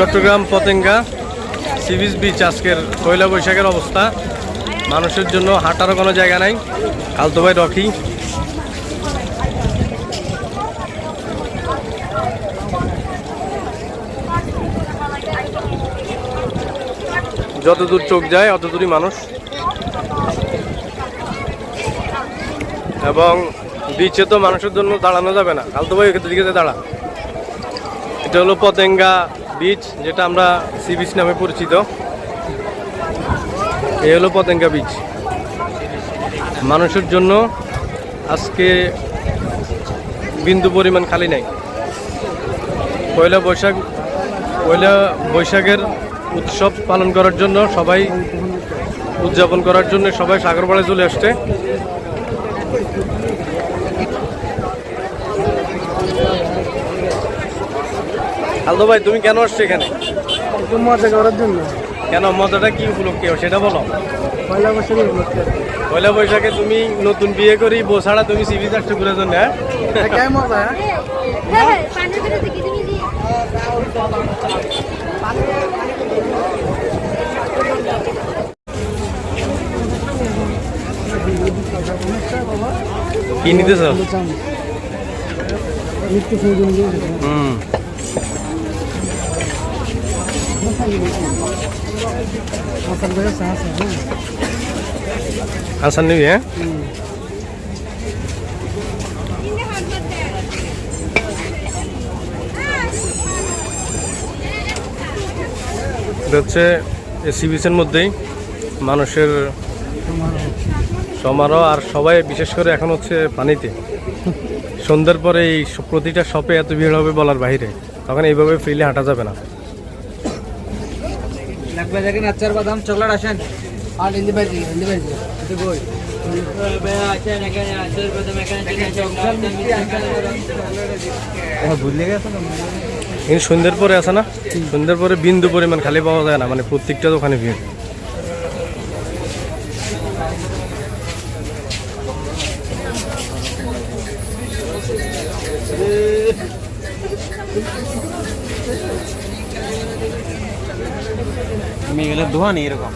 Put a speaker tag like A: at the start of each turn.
A: Chittagong Patenga sea beach আজকের পয়লা বৈশাখের অবস্থা। মানুষের জন্য হাঁটারও কোনো জায়গা নাই। খালতো ভাই রকি, যতদূর চোখ যায় অতদূরই মানুষ। এবং বিচে তো মানুষের জন্য দাঁড়ানো যাবে না। খালতো ভাই এখান দিকে দাঁড়া। এটা হলো পতেঙ্গা বিচ, যেটা আমরা সি বিচ নামে পরিচিত। এই হলো পতেঙ্গা বিচ। মানুষের জন্য আজকে বিন্দু পরিমাণ খালি নাই। পয়লা বৈশাখের উৎসব পালন করার জন্য সবাই উদযাপন করার জন্য সবাই সাগরপাড়ে চলে আসছে। খালদো ভাই, তুমি কেন আসছো এখানে?
B: মজা করার জন্য।
A: কেন? মজাটা কি উপলক্ষে সেটা বলো।
B: পয়লা বৈশাখের উপলক্ষে।
A: পয়লা বৈশাখে তুমি নতুন বিয়ে করি বউ ছাড়া তুমি সি বিচ আসছো ঘুরে জন্য?
B: হ্যাঁ মজা।
A: কি নিতেছ? হাসান নিবি? হ্যাঁ, হচ্ছে সি বিচের মধ্যেই মানুষের সমারোহ। আর সবাই বিশেষ করে এখন হচ্ছে পানিতে। সন্ধ্যার পরে এই প্রতিটা শপে এত ভিড় হবে বলার বাইরে। তখন এইভাবে ফ্রিলি হাঁটা যাবে না।
B: আচার বাদাম চকলেট আসেন আর হিন্দি ভাজি
A: সন্ধ্যের পরে আছে না? সন্ধ্যের পরে বিন্দু পরিমাণ খালি পাওয়া যায় না, মানে প্রত্যেকটা দোকানে ভিড়।
B: মেয়েগুলো ধোয়া নেই এরকম।